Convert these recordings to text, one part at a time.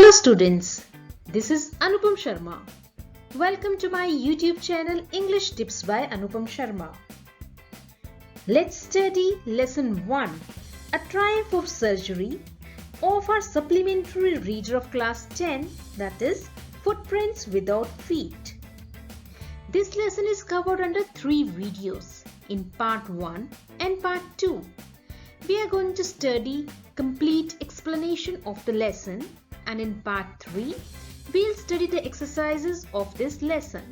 Hello students, this is Anupam Sharma. Welcome to my YouTube channel English Tips by Anupam Sharma. Let's study Lesson 1, A Triumph of Surgery of our supplementary reader of class 10, that is Footprints Without Feet. This lesson is covered under 3 videos in part 1 and part 2. We are going to study complete explanation of the lesson, and in part 3 we'll study the exercises of this lesson.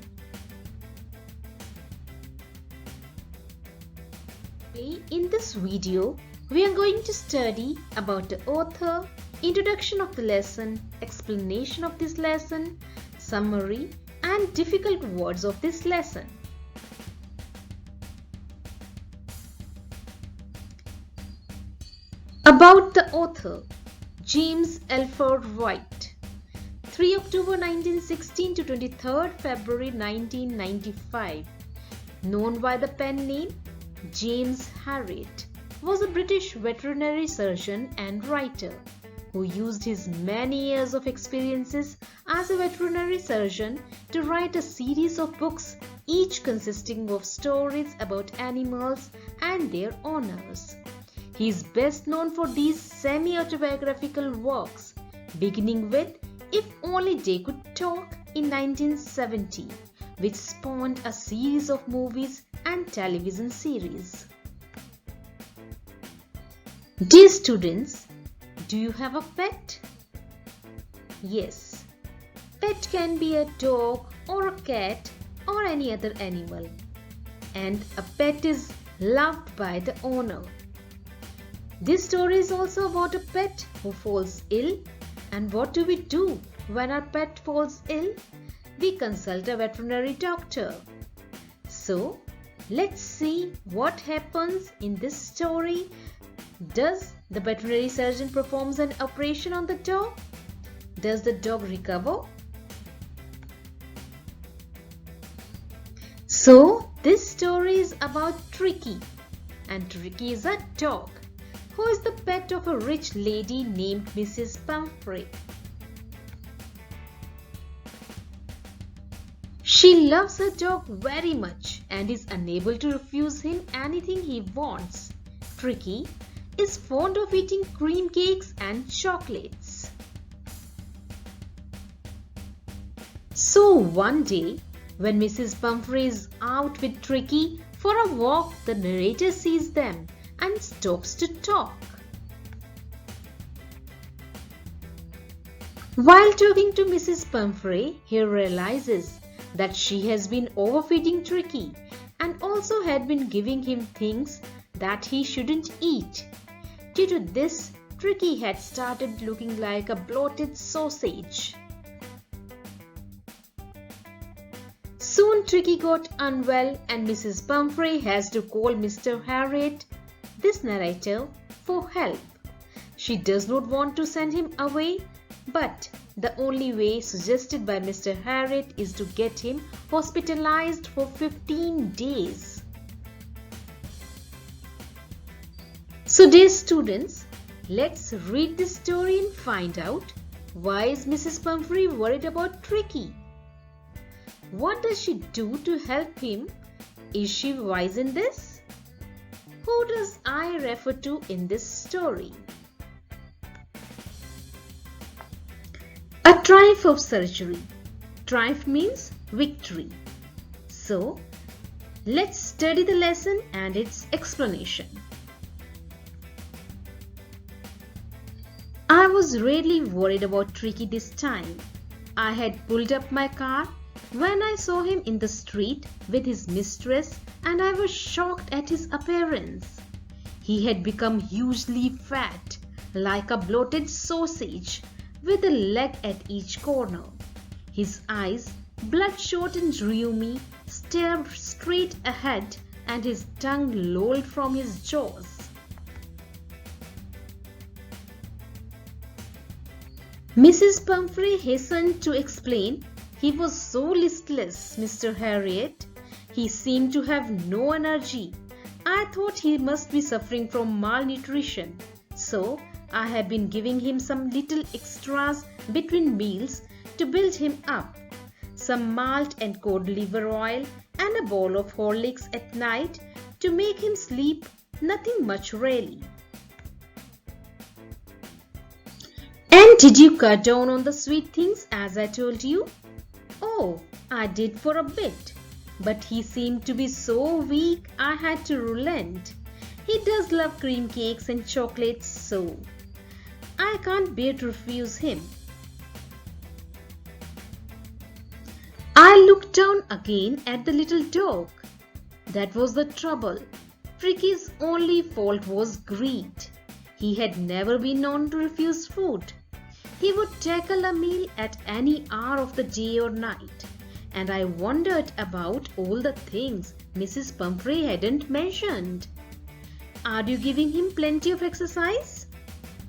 In this video we are going to study about the author, introduction of the lesson, explanation of this lesson, summary and difficult words of this lesson. About the author, James Alford White, 3 October 1916 to 23 February 1995, known by the pen name James Herriot, was a British veterinary surgeon and writer who used his many years of experiences as a veterinary surgeon to write a series of books, each consisting of stories about animals and their owners. He is best known for these semi-autobiographical works, beginning with If Only They Could Talk in 1970, which spawned a series of movies and television series. Dear students, do you have a pet? Yes, pet can be a dog or a cat or any other animal, and a pet is loved by the owner. This story is also about a pet who falls ill, and what do we do when our pet falls ill? We consult a veterinary doctor. So, let's see what happens in this story. Does the veterinary surgeon perform an operation on the dog? Does the dog recover? So, this story is about Tricky, and Tricky is a dog who is the pet of a rich lady named Mrs. Pumphrey. She loves her dog very much and is unable to refuse him anything he wants. Tricky is fond of eating cream cakes and chocolates. So one day, when Mrs. Pumphrey is out with Tricky for a walk, the narrator sees them and stops to talk. While talking to Mrs. Pumphrey, he realizes that she has been overfeeding Tricky and also had been giving him things that he shouldn't eat. Due to this, Tricky had started looking like a bloated sausage. Soon Tricky got unwell and Mrs. Pumphrey has to call Mr. Herriot, this narrator, for help. She does not want to send him away, but the only way suggested by Mr. Herriot is to get him hospitalized for 15 days. So dear students, let's read this story and find out why is Mrs. Pumphrey worried about Tricky? What does she do to help him? Is she wise in this? Who does I refer to in this story? A triumph of surgery. Triumph means victory. So, let's study the lesson and its explanation. I was really worried about Tricky this time. I had pulled up my car when I saw him in the street with his mistress, and I was shocked at his appearance. He had become hugely fat, like a bloated sausage, with a leg at each corner. His eyes, bloodshot and rheumy, stared straight ahead, and his tongue lolled from his jaws. Mrs. Pumphrey hastened to explain. He was so listless, Mr. Herriot. He seemed to have no energy. I thought he must be suffering from malnutrition. So I had been giving him some little extras between meals to build him up, some malt and cod liver oil, and a bowl of Horlicks at night to make him sleep, nothing much really. And did you cut down on the sweet things as I told you? Oh, I did for a bit, but he seemed to be so weak I had to relent. He does love cream cakes and chocolates so I can't bear to refuse him. I looked down again at the little dog. That was the trouble. Tricky's only fault was greed. He had never been known to refuse food. He would tackle a meal at any hour of the day or night, and I wondered about all the things Mrs. Pumphrey hadn't mentioned. Are you giving him plenty of exercise?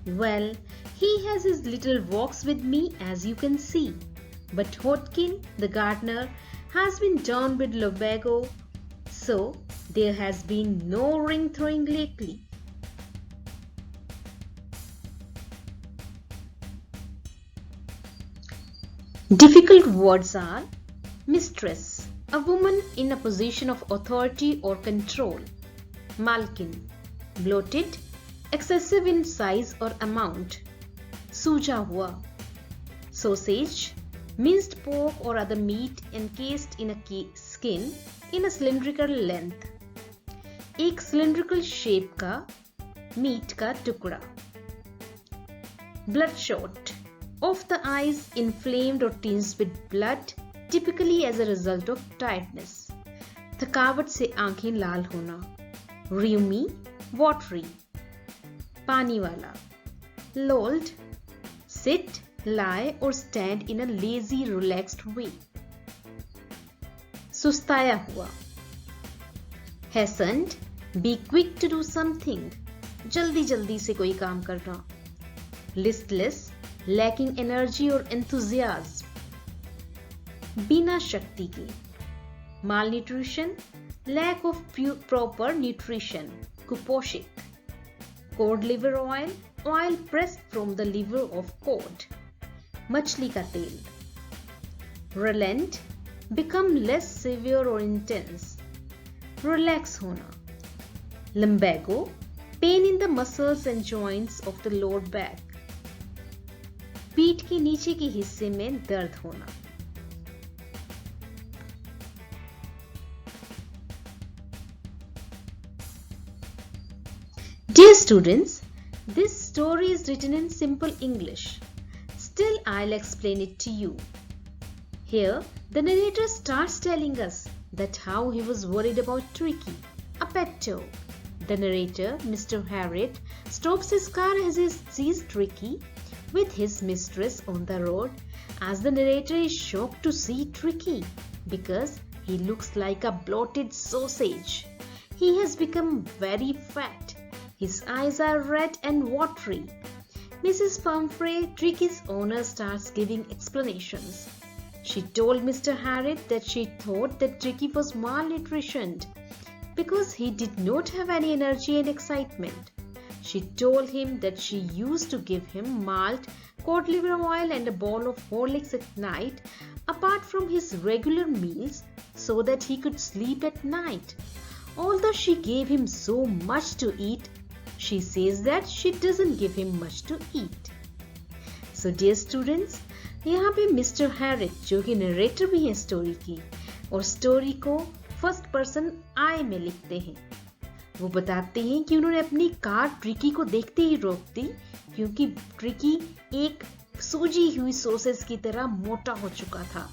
Well, he has his little walks with me as you can see, but Hodkin, the gardener, has been down with lumbago, so there has been no ring throwing lately. Difficult words are mistress, a woman in a position of authority or control. Malkin, bloated, excessive in size or amount. Suja hua, sausage, minced pork or other meat encased in a skin in a cylindrical length. एक cylindrical shape का meat का टुकड़ा. Bloodshot, of the eyes inflamed or tinged with blood, typically as a result of tiredness. थकावट से आंखें लाल होना. Rheumy, watery. पानी वाला. Lolled, sit, lie or stand in a lazy, relaxed way. सुस्ताया हुआ. Hastened, be quick to do something. जल्दी जल्दी से कोई काम करना. Listless, lacking energy or enthusiasm. बिना शक्ति के. Malnutrition, lack of proper nutrition. कुपोषित. Cod liver oil, oil pressed from the liver of cod. मछली का तेल. Relent, become less severe or intense. Relax होना. Lumbago, pain in the muscles and joints of the lower back. पीठ के नीचे के हिस्से में दर्द होना. Dear students, this story is written in simple English. Still, I'll explain it to you. Here, the narrator starts telling us that how he was worried about Tricky, a pet dog. The narrator, Mr. Harriet, stops his car as he sees Tricky with his mistress on the road, as the narrator is shocked to see Tricky because he looks like a bloated sausage. He has become very fat. His eyes are red and watery. Mrs. Pumphrey, Tricky's owner, starts giving explanations. She told Mr. Harriet that she thought that Tricky was malnutritioned because he did not have any energy and excitement. She told him that she used to give him malt, cod liver oil and a bowl of Horlicks at night apart from his regular meals so that he could sleep at night. Although she gave him so much to eat, she says that she doesn't give him much to eat. So dear students, यहाँ पे mister Herriot जो कि narrator भी है story की और story को first person I में लिखते हैं. वो बताते हैं कि उन्होंने अपनी कार ट्रिकी को देखते ही रोक दी क्योंकि ट्रिकी एक सूजी हुई सॉसेज की तरह मोटा हो चुका था.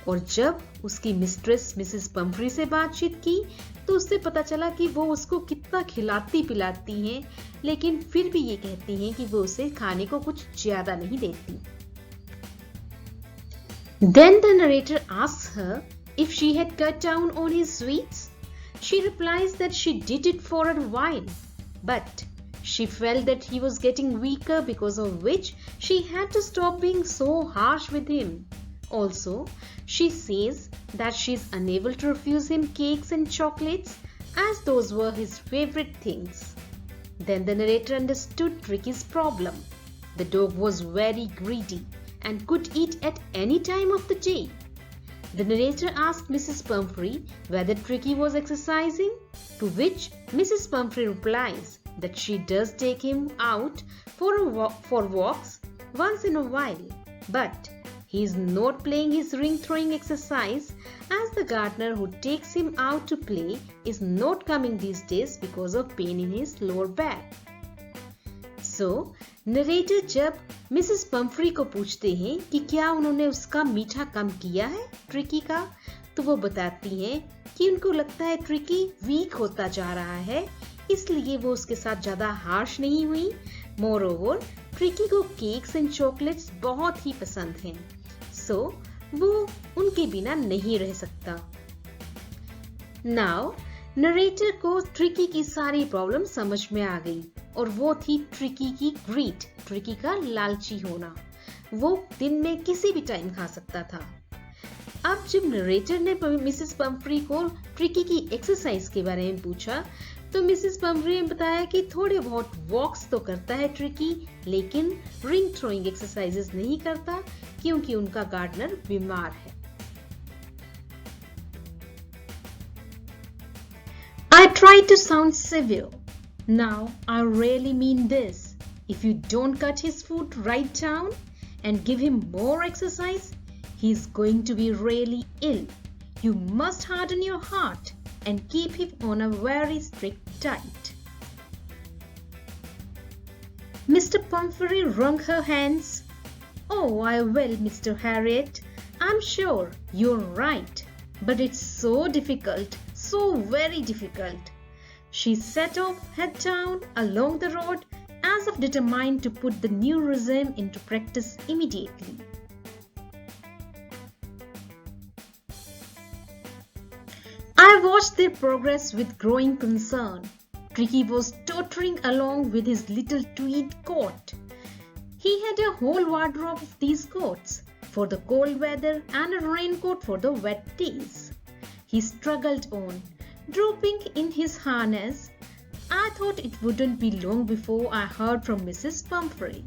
और जब उसकी मिस्ट्रेस मिसेस पम्फ्री से बातचीत की तो उससे पता चला कि वो उसको कितना खिलाती पिलाती हैं, लेकिन फिर भी ये कहती हैं कि वो उसे खाने को कुछ ज्यादा नहीं देती. Then the narrator asks her if she had cut down on his sweets. She replies that she did it for a while, but she felt that he was getting weaker, because of which she had to stop being so harsh with him. Also, she says that she is unable to refuse him cakes and chocolates as those were his favorite things. Then the narrator understood Tricky's problem. The dog was very greedy and could eat at any time of the day. The narrator asked Mrs. Pumphrey whether Tricky was exercising, to which Mrs. Pumphrey replies that she does take him out for walks once in a while, but he is not playing his ring throwing exercise, as the gardener who takes him out to play is not coming these days because of pain in his lower back. So, narrator जब Mrs Pomfrey को पूछते हैं कि क्या उन्होंने उसका मीठा कम किया है ट्रिकी का, तो वो बताती हैं कि उनको लगता है ट्रिकी वीक होता जा रहा है, इसलिए वो उसके साथ ज्यादा हार्श नहीं हुई। मोरओवर ट्रिकी को केक्स एंड चॉकलेट्स बहुत ही पसंद हैं, सो वो उनके बिना नहीं रह सकता। नाउ नरेटर को ट्रिकी की सारी प्रॉब्लम समझ में आ गई, और वो थी ट्रिकी की ग्रीड, ट्रिकी का लालची होना। वो दिन में किसी भी टाइम खा सकता था। अब जब नरेटर ने मिसेस पंफ्री को ट्रिकी की एक्सरसाइज के बारे में पूछा, तो मिसेस पंफ्री ने बताया कि थोड़े बहुत वॉक्स तो करता है ट्रिकी, लेकिन रिंग थ्रोइंग एक्सरसाइजेस नहीं करता क्योंकि उनका गार्डनर बीमार है। I tried to sound severe. Now, I really mean this. If you don't cut his foot right down and give him more exercise, he's going to be really ill. You must harden your heart and keep him on a very strict diet. Mr. Pumphrey wrung her hands. Oh, I will, Mr. Harriet. I'm sure you're right. But it's so difficult, so very difficult. She set off head down along the road as if determined to put the new regime into practice immediately. I watched their progress with growing concern. Tricky was tottering along with his little tweed coat. He had a whole wardrobe of these coats, for the cold weather and a raincoat for the wet days. He struggled on, drooping in his harness. I thought it wouldn't be long before I heard from Mrs. Pumphrey.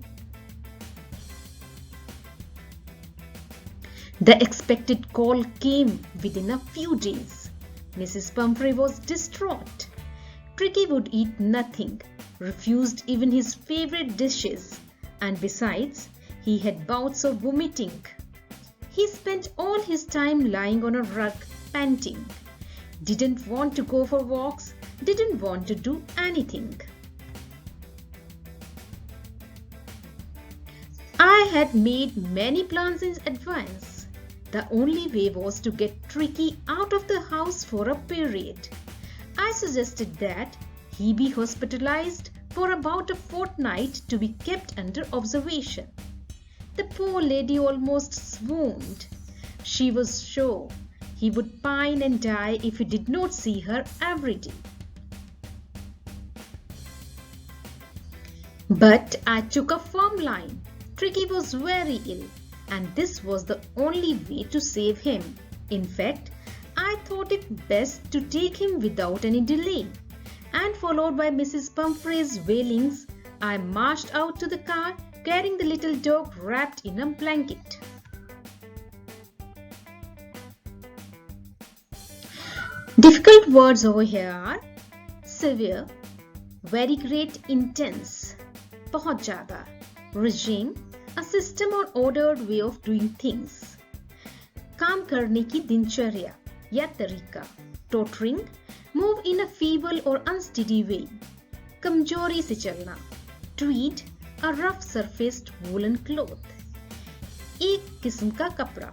The expected call came within a few days. Mrs. Pumphrey was distraught. Tricky would eat nothing, refused even his favorite dishes, and besides, he had bouts of vomiting. He spent all his time lying on a rug, panting. Didn't want to go for walks, didn't want to do anything. I had made many plans in advance. The only way was to get Tricky out of the house for a period. I suggested that he be hospitalized for about a fortnight to be kept under observation. The poor lady almost swooned. She was sure he would pine and die if he did not see her every day. But I took a firm line. Tricky was very ill, and this was the only way to save him. In fact, I thought it best to take him without any delay. And followed by Mrs. Pumphrey's wailings, I marched out to the car carrying the little dog wrapped in a blanket. Difficult words over here are severe, very great, intense, बहुत ज़्यादा, regime, a system or ordered way of doing things, काम करने की दिनचर्या या तरीका, tottering, move in a feeble or unsteady way, कमजोरी से चलना, tweed, a rough surfaced woolen cloth, एक किस्म का कपड़ा,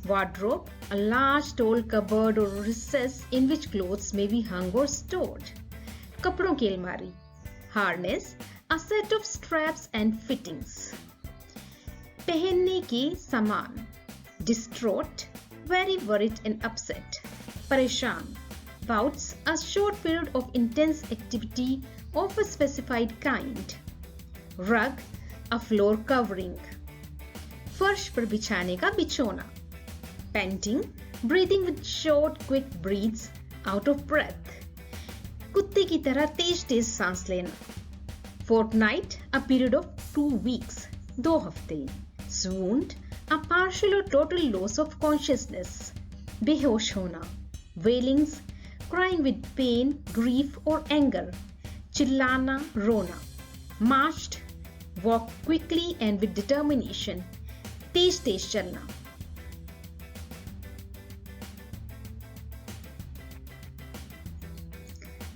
wardrobe, a large tall cupboard or recess in which clothes may be hung or stored, कपड़ों की अलमारी, harness, a set of straps and fittings, पहनने के सामान, distraught, very worried and upset, परेशान, bouts, a short period of intense activity of a specified kind, rug, a floor covering, फर्श पर बिछाने का बिछोना, panting, breathing with short quick breaths, out of breath, कुत्ते की तरह तेज सांस लेना, fortnight, a period of 2 weeks, 2 हफ्ते, swooned, a partial or total loss of consciousness, बेहोश होना, wailings, crying with pain, grief or anger, चिल्लाना, रोना, marched, walked quickly and with determination, तेज तेज चलना.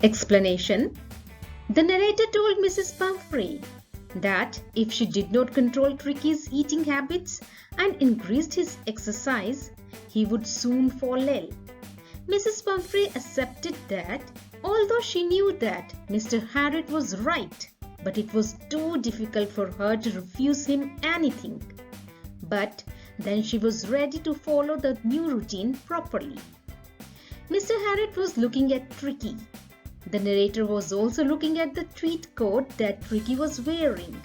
Explanation. The narrator told Mrs. Pumphrey that if she did not control Tricky's eating habits and increased his exercise, he would soon fall ill. Mrs. Pumphrey accepted that, although she knew that Mr. Harriot was right, but it was too difficult for her to refuse him anything. But then she was ready to follow the new routine properly. Mr. Harriot was looking at Tricky. The narrator was also looking at the tweed coat that Tricky was wearing.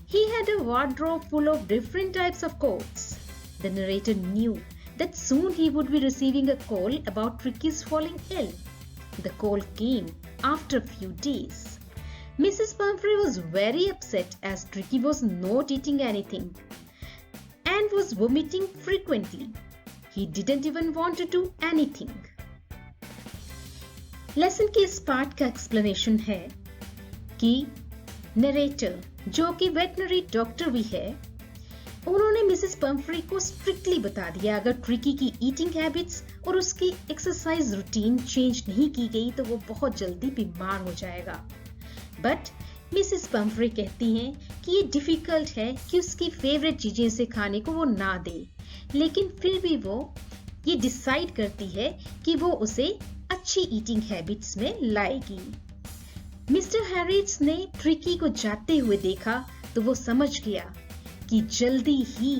He had a wardrobe full of different types of coats. The narrator knew that soon he would be receiving a call about Tricky's falling ill. The call came after a few days. Mrs. Pumphrey was very upset as Tricky was not eating anything and was vomiting frequently. He didn't even want to do anything. Lesson के इस part का explanation है कि narrator, जो कि veterinary doctor भी है, उन्होंने मिसेस पम्फ्री को स्ट्रिक्टली बता दिया अगर ट्रिकी की ईटिंग हैबिट्स और उसकी एक्सरसाइज रूटीन चेंज नहीं की गई तो वो बहुत जल्दी बीमार हो जाएगा. बट मिसेस पम्फ्री कहती हैं कि ये डिफिकल्ट है कि उसकी फेवरेट चीजें से खाने को वो ना दे, लेकिन फिर भी वो ये डिसाइड करती है कि वो उसे अच्छी ईटिंग हैबिट्स में लाएगी. मिस्टर हैरिट्स ने ट्रिकी को जाते हुए देखा तो वो समझ गया कि जल्दी ही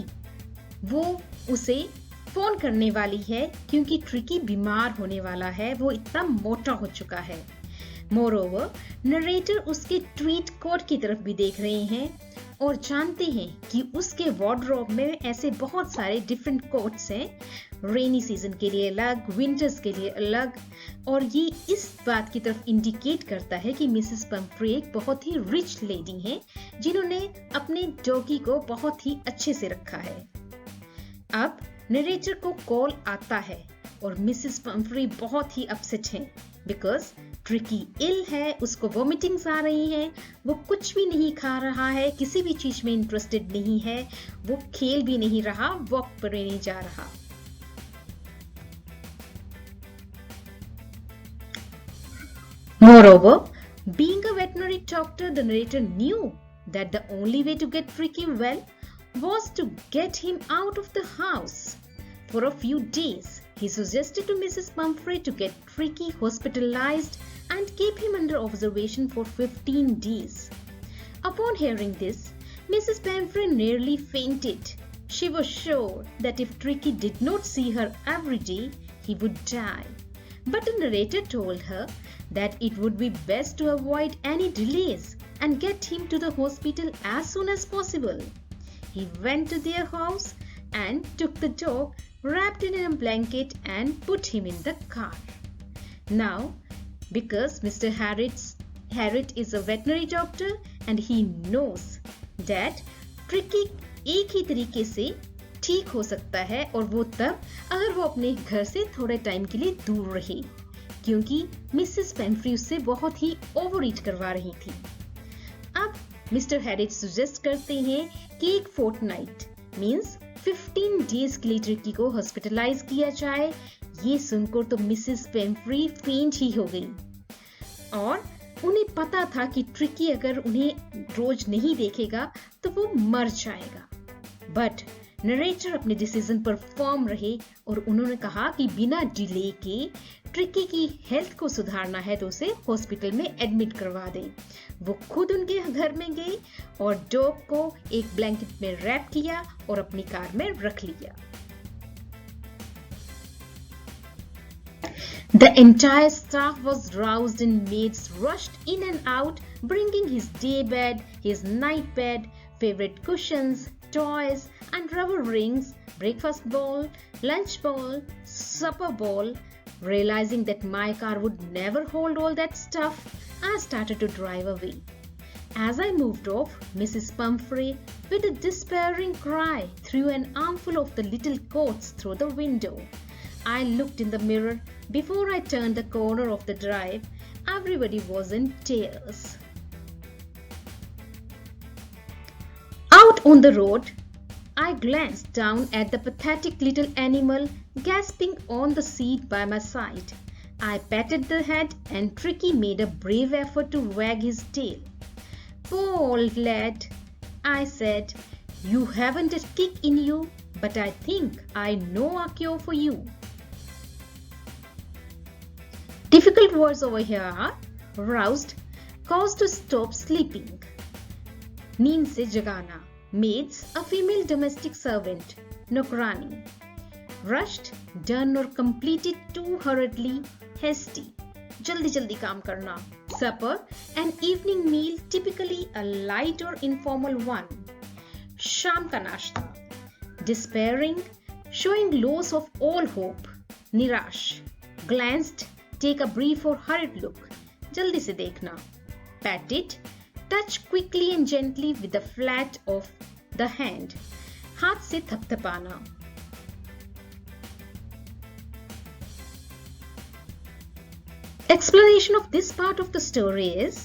वो उसे फोन करने वाली है क्योंकि ट्रिकी बीमार होने वाला है, वो इतना मोटा हो चुका है. मोरओवर, नरेटर उसके ट्वीट कोट की तरफ भी देख रहे हैं और जानते हैं कि उसके वार्डरोब में ऐसे बहुत सारे डिफरेंट कोट्स हैं, रेनी सीजन के लिए अलग, विंटर्स के लिए अलग, और ये इस बात की तरफ इंडिकेट करता है कि मिसेस पम्फ्री एक बहुत ही रिच लेडी हैं जिन्होंने अपने डॉगी को बहुत ही अच्छे से रखा है. अब नरेटर को कॉल आता है और मिसेस पम्फ्री बहुत ही अपसेट हैं बिकॉज ट्रिकी इल है, उसको वॉमिटिंग्स आ रही हैं, वो कुछ भी नहीं खा रहा है, किसी भी चीज में इंटरेस्टेड नहीं है, वो खेल भी नहीं रहा, वॉक पर नहीं जा रहा. Moreover, being a veterinary doctor, the narrator knew that the only way to get Tricky well was to get him out of the house. For a few days, he suggested to Mrs. Pumphrey to get Tricky hospitalized and keep him under observation for 15 days. Upon hearing this, Mrs. Pumphrey nearly fainted. She was sure that if Tricky did not see her every day, he would die. But the narrator told her that it would be best to avoid any delays and get him to the hospital as soon as possible. He went to their house and took the dog, wrapped it in a blanket and put him in the car. Now, because Mr. Harriot is a veterinary doctor and he knows that Tricky एक ही तरीके से ठीक हो सकता है और वो तब अगर वो अपने घर से थोड़े टाइम के लिए दूर रहे, क्योंकि मिसेस पेम्फ्री उससे बहुत ही ओवर ईट करवा रही थी. अब मिस्टर हैरिट सजेस्ट करते हैं कि एक फोर्टनाइट मींस 15 डेज के लिए ट्रिकी को हॉस्पिटलाइज किया जाए. ये सुनकर तो मिसेस पेम्फ्री फेंट ही हो गई और उन्हें पता था कि ट्रिकी अगर उन्हें रोज नहीं देखेगा तो वो मर जाएगा. बट नरेटर अपने डिसीजन पर फर्म रहे और उन्होंने कहा कि बिना डिले के ट्रिकी की हेल्थ को सुधारना है तो उसे हॉस्पिटल में एडमिट करवा दें. वो खुद उनके घर में गए और डॉग को एक ब्लैंकेट में रैप किया और अपनी कार में रख लिया. The entire staff was roused and maids rushed in and out, bringing his day bed, his night bed, favorite cushions, toys and rubber rings, breakfast bowl, lunch bowl, supper bowl. Realizing that my car would never hold all that stuff, I started to drive away. As I moved off, Mrs. Pumphrey, with a despairing cry, threw an armful of the little coats through the window. I looked in the mirror. Before I turned the corner of the drive, everybody was in tears. Out on the road, I glanced down at the pathetic little animal gasping on the seat by my side. I patted the head and Tricky made a brave effort to wag his tail. "Poor old lad," I said, "you haven't a kick in you, but I think I know a cure for you." Difficult words over here are roused, caused to stop sleeping. नींद से जगाना. Maids, a female domestic servant. नौकरानी. Rushed, done or completed too hurriedly, hasty. जल्दी जल्दी काम करना. Supper, an evening meal, typically a light or informal one. शाम का नाश्ता. Despairing, showing loss of all hope. निराश. Glanced, take a brief or hurried look. जल्दी से देखना. Pat it, touch quickly and gently with the flat of the hand. हाथ से थपथपाना. Explanation of this part of the story is,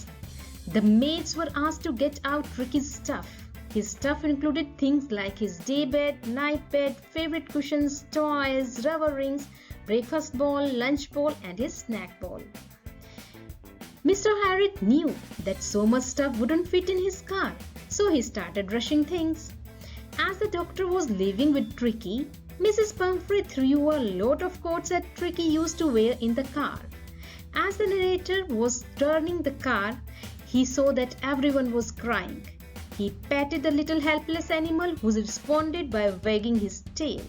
the maids were asked to get out Tricky's stuff. His stuff included things like his daybed, night bed, favorite cushions, toys, rubber rings, breakfast bowl, lunch bowl, and his snack bowl. Mr. Harriet knew that so much stuff wouldn't fit in his car, so he started rushing things. As the doctor was leaving with Tricky, Mrs. Pumphrey threw a lot of coats that Tricky used to wear in the car. As the narrator was turning the car, he saw that everyone was crying. He patted the little helpless animal, who responded by wagging his tail.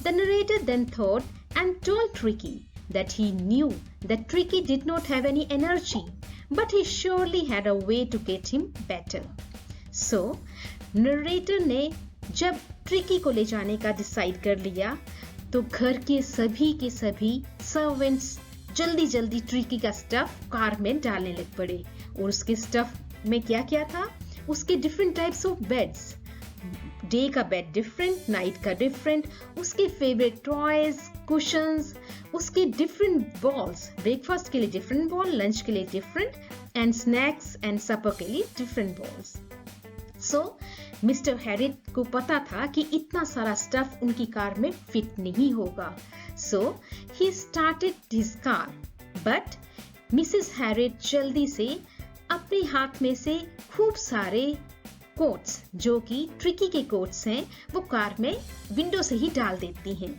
The narrator then thought and told Tricky that he knew that Tricky did not have any energy, but he surely had a way to get him better. So, narrator ने जब Tricky को ले जाने का decide कर लिया, तो घर के सभी सर्वेंट्स जल्दी जल्दी ट्रिकी का स्टफ कार में डालने लग पड़े. और उसके स्टफ में क्या क्या था? उसके different types of beds. Day का बेड डिफरेंट, नाइट का डिफरेंट, उसके फेवरेट टॉयज, कुशंस, उसके डिफरेंट बॉल्स, ब्रेकफास्ट के लिए डिफरेंट बॉल, लंच के लिए डिफरेंट, एंड स्नैक्स एंड सपर के लिए डिफरेंट बॉल्स. सो मिस्टर हैरिट को पता था कि इतना सारा स्टफ उनकी कार में फिट नहीं होगा. So he started his car, but Mrs. Harriet जल्दी से अपने हाथ में से खूब सारे कोट्स, जो कि ट्रिकी के कोट्स हैं, वो कार में विंडो से ही डाल देती हैं.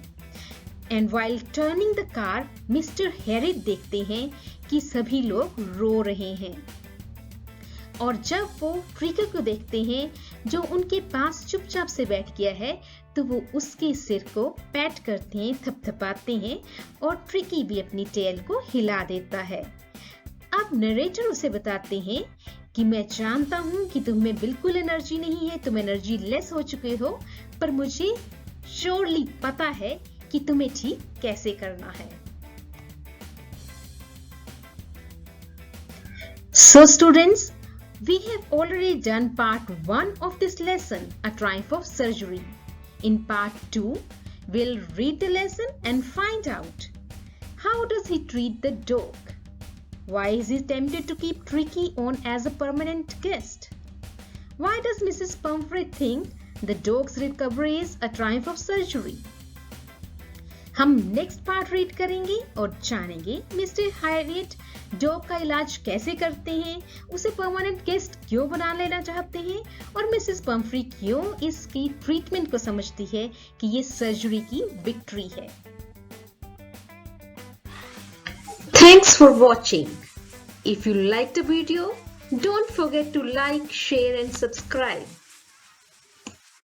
And while turning the car, Mr. Harriet देखते हैं कि सभी लोग रो रहे हैं. और जब वो ट्रिकी को देखते हैं, जो उनके पास चुपचाप से बैठ गया है, तो वो उसके सिर को पैट करते हैं, थपथपाते हैं, और ट्रिकी भी अपनी टेल को हिला देता है. अब नरेटर उसे बताते हैं कि मैं जानता हूं कि तुम्हें बिल्कुल एनर्जी नहीं है, तुम एनर्जी लेस हो चुके हो, पर मुझे श्योरली पता है कि तुम्हें ठीक कैसे करना है. So students, we have already done part 1 of this lesson, A Triumph of Surgery. In part 2, we'll read the lesson and find out, how does he treat the dog? Why is he tempted to keep Tricky on as a permanent guest? Why does Mrs. Pumphrey think the dog's recovery is a triumph of surgery? हम next part read करेंगे और जानेंगे mister Harriet dog का इलाज कैसे करते हैं, उसे परमानेंट गेस्ट क्यों बना लेना चाहते हैं, और मिसेस पम्फ्री क्यों इसकी ट्रीटमेंट को समझती है कि ये सर्जरी की विक्ट्री है. Thanks for watching. If you like the video, don't forget to like, share and subscribe.